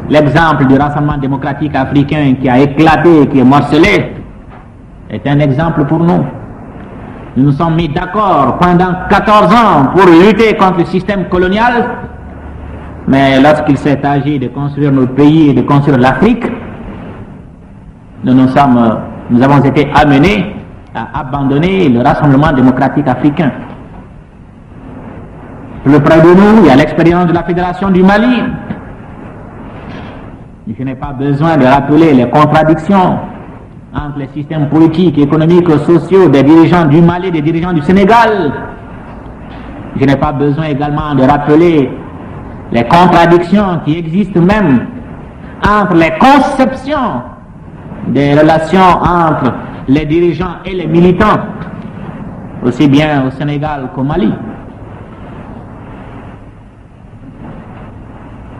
l'exemple du Rassemblement démocratique africain qui a éclaté, qui est morcelé, est un exemple pour nous. Nous nous sommes mis d'accord pendant 14 ans pour lutter contre le système colonial, mais lorsqu'il s'est agi de construire notre pays et de construire l'Afrique, nous avons été amenés à abandonner le Rassemblement démocratique africain. Plus près de nous, il y a l'expérience de la Fédération du Mali. Je n'ai pas besoin de rappeler les contradictions entre les systèmes politiques, économiques et sociaux des dirigeants du Mali et des dirigeants du Sénégal. Je n'ai pas besoin également de rappeler les contradictions qui existent même entre les conceptions des relations entre les dirigeants et les militants, aussi bien au Sénégal qu'au Mali.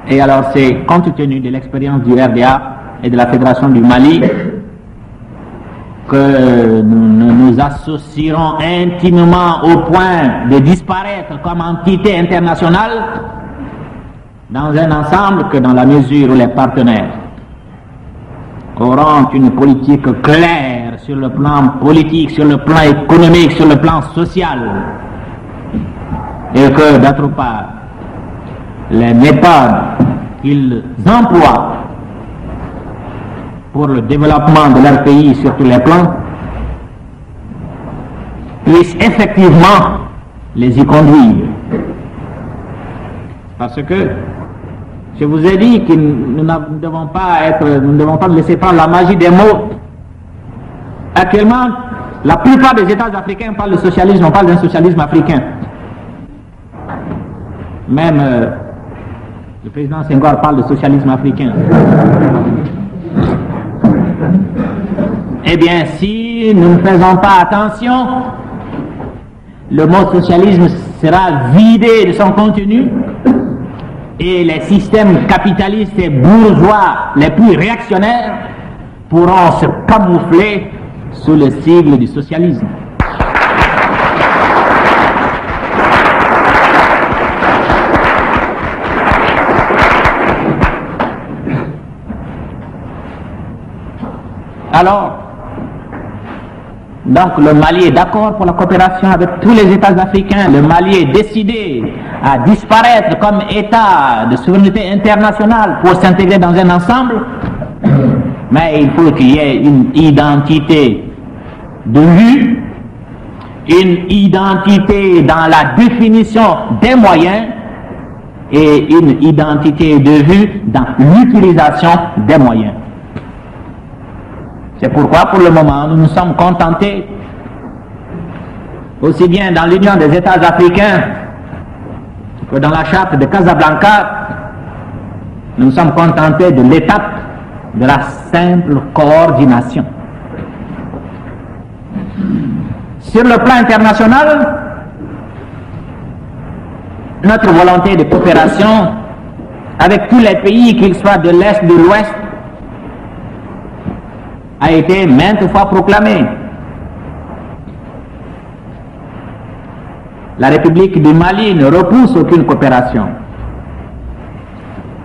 Et alors c'est compte tenu de l'expérience du RDA et de la Fédération du Mali que nous nous associerons intimement au point de disparaître comme entité internationale dans un ensemble que dans la mesure où les partenaires auront une politique claire sur le plan politique, sur le plan économique, sur le plan social, et que d'autre part, les méthodes qu'ils emploient pour le développement de leur pays sur tous les plans puissent effectivement les y conduire. Parce que je vous ai dit que nous ne devons pas laisser faire la magie des mots. Actuellement, la plupart des États africains parlent de socialisme, on parle d'un socialisme africain. Même le président Senghor parle de socialisme africain. Eh bien, si nous ne faisons pas attention, le mot socialisme sera vidé de son contenu et les systèmes capitalistes et bourgeois les plus réactionnaires pourront se camoufler sous le sigle du socialisme. Alors, donc le Mali est d'accord pour la coopération avec tous les États africains. Le Mali est décidé à disparaître comme État de souveraineté internationale pour s'intégrer dans un ensemble. Mais il faut qu'il y ait une identité de vue, une identité dans la définition des moyens et une identité de vue dans l'utilisation des moyens. C'est pourquoi, pour le moment, nous nous sommes contentés, aussi bien dans l'Union des États africains que dans la charte de Casablanca, nous nous sommes contentés de l'étape de la simple coordination. Sur le plan international, notre volonté de coopération avec tous les pays, qu'ils soient de l'Est, de l'Ouest, a été maintes fois proclamée. La République du Mali ne repousse aucune coopération.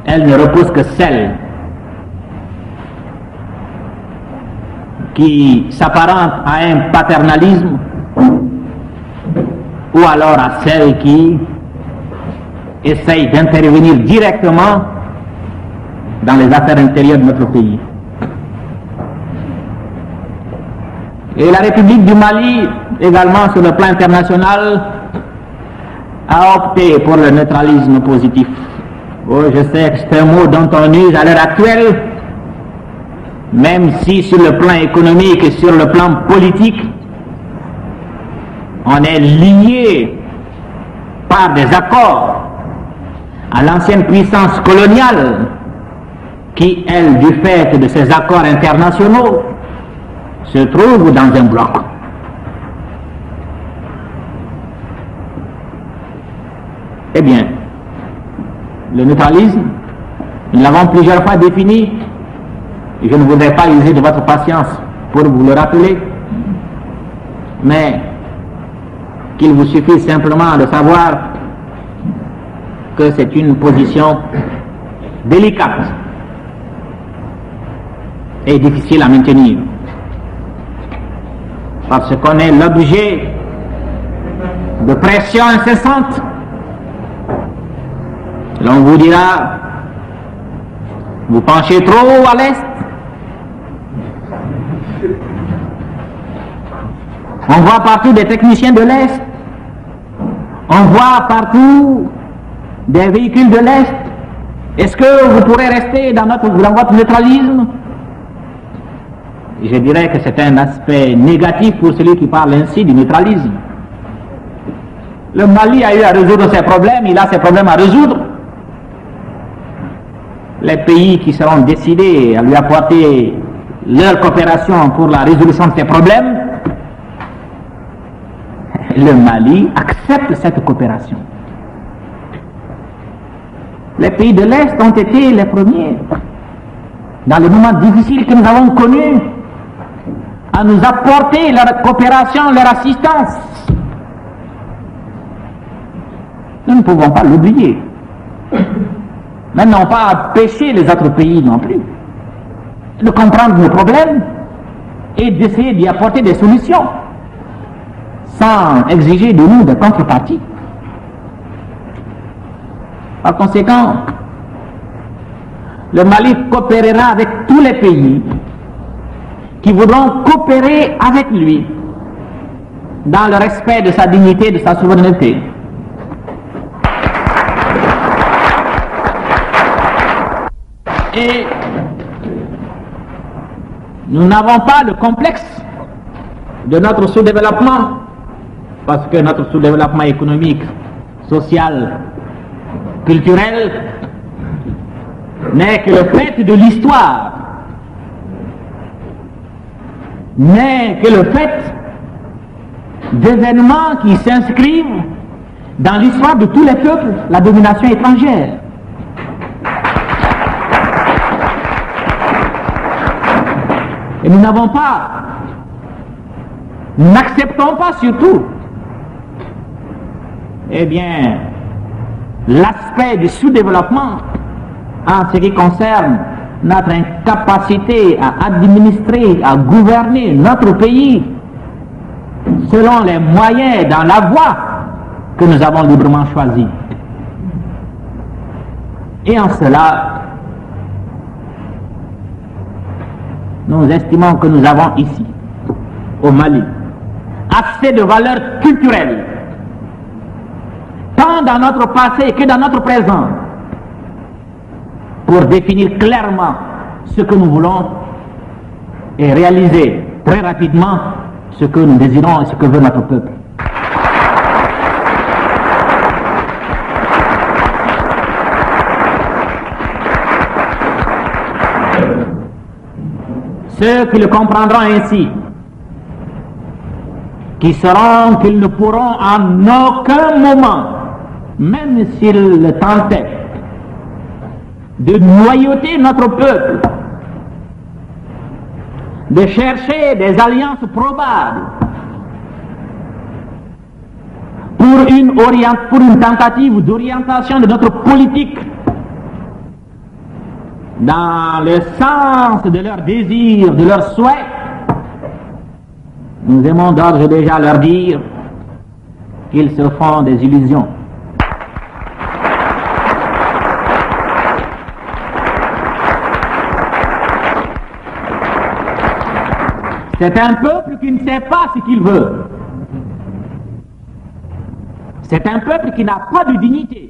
Elle ne repousse que celle qui s'apparente à un paternalisme ou alors à celle qui essaye d'intervenir directement dans les affaires intérieures de notre pays. Et la République du Mali, également sur le plan international, a opté pour le neutralisme positif. Oh, je sais que c'est un mot dont on use à l'heure actuelle, même si sur le plan économique et sur le plan politique, on est lié par des accords à l'ancienne puissance coloniale qui, elle, du fait de ces accords internationaux, se trouve dans un bloc. Eh bien, le neutralisme, nous l'avons plusieurs fois défini, et je ne voudrais pas user de votre patience pour vous le rappeler, mais qu'il vous suffit simplement de savoir que c'est une position délicate est difficile à maintenir. Parce qu'on est l'objet de pression incessante. L'on vous dira, vous penchez trop à l'est. On voit partout des techniciens de l'Est. On voit partout des véhicules de l'Est. Est-ce que vous pourrez rester dans votre neutralisme? Je dirais que c'est un aspect négatif pour celui qui parle ainsi du neutralisme. Le Mali a eu à résoudre ses problèmes, il a ses problèmes à résoudre. Les pays qui seront décidés à lui apporter leur coopération pour la résolution de ses problèmes, le Mali accepte cette coopération. Les pays de l'Est ont été les premiers, dans les moments difficiles que nous avons connus, à nous apporter leur coopération, leur assistance. Nous ne pouvons pas l'oublier. Mais non pas empêcher les autres pays non plus de comprendre nos problèmes et d'essayer d'y apporter des solutions sans exiger de nous de contrepartie. Par conséquent, le Mali coopérera avec tous les pays qui voudront coopérer avec lui dans le respect de sa dignité et de sa souveraineté. Et nous n'avons pas de complexe de notre sous-développement, parce que notre sous-développement économique, social, culturel n'est que le fait de l'histoire, n'est que le fait d'événements qui s'inscrivent dans l'histoire de tous les peuples, la domination étrangère. Et nous n'avons pas, nous n'acceptons pas surtout, eh bien, l'aspect du sous-développement en ce qui concerne notre incapacité à administrer, à gouverner notre pays selon les moyens dans la voie que nous avons librement choisie. Et en cela, nous estimons que nous avons ici, au Mali, assez de valeurs culturelles, tant dans notre passé que dans notre présent, pour définir clairement ce que nous voulons et réaliser très rapidement ce que nous désirons et ce que veut notre peuple. Ceux qui le comprendront ainsi, qui sauront qu'ils ne pourront en aucun moment, même s'ils le tentaient, de noyauter notre peuple, de chercher des alliances probables pour une tentative d'orientation de notre politique dans le sens de leurs désirs, de leurs souhaits, nous aimons d'ores et déjà leur dire qu'ils se font des illusions. C'est un peuple qui ne sait pas ce qu'il veut. C'est un peuple qui n'a pas de dignité.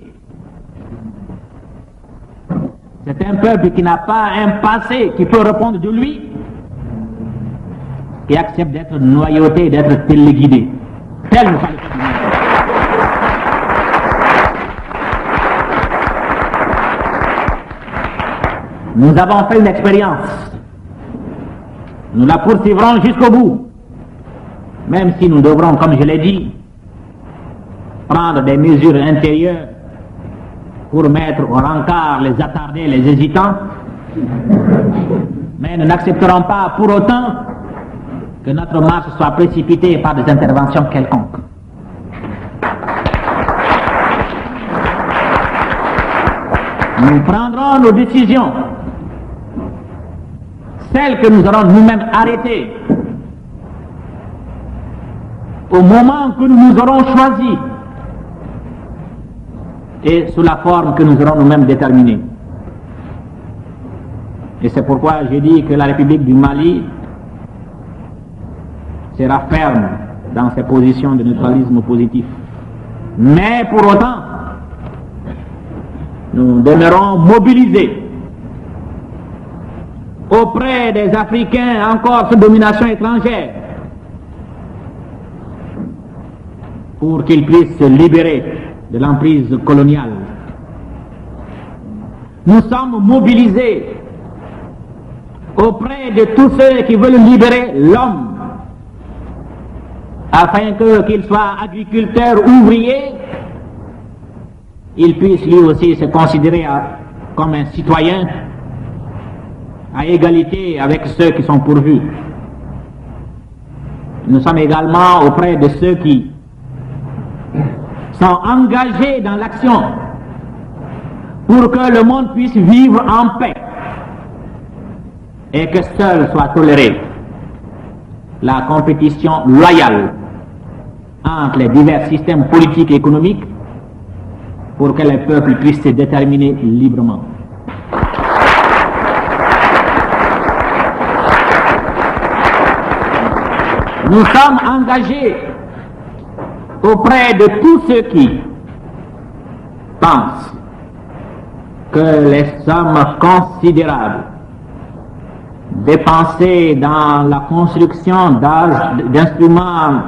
C'est un peuple qui n'a pas un passé qui peut répondre de lui, qui accepte d'être noyauté, d'être téléguidé. Tel n'est pas le peuple. Nous avons fait une expérience. Nous la poursuivrons jusqu'au bout, même si nous devrons, comme je l'ai dit, prendre des mesures intérieures pour mettre au rencard les attardés, les hésitants, mais nous n'accepterons pas pour autant que notre marche soit précipitée par des interventions quelconques. Nous prendrons nos décisions celle que nous aurons nous-mêmes arrêtée, au moment que nous nous aurons choisi, et sous la forme que nous aurons nous-mêmes déterminée. Et c'est pourquoi j'ai dit que la République du Mali sera ferme dans ses positions de neutralisme positif. Mais pour autant, nous demeurons mobilisés auprès des Africains encore sous domination étrangère pour qu'ils puissent se libérer de l'emprise coloniale. Nous sommes mobilisés auprès de tous ceux qui veulent libérer l'homme afin qu'il soit agriculteur, ouvrier, il puisse lui aussi se considérer comme un citoyen à égalité avec ceux qui sont pourvus. Nous sommes également auprès de ceux qui sont engagés dans l'action pour que le monde puisse vivre en paix et que seule soit tolérée la compétition loyale entre les divers systèmes politiques et économiques pour que les peuples puissent se déterminer librement. Nous sommes engagés auprès de tous ceux qui pensent que les sommes considérables dépensées dans la construction d'instruments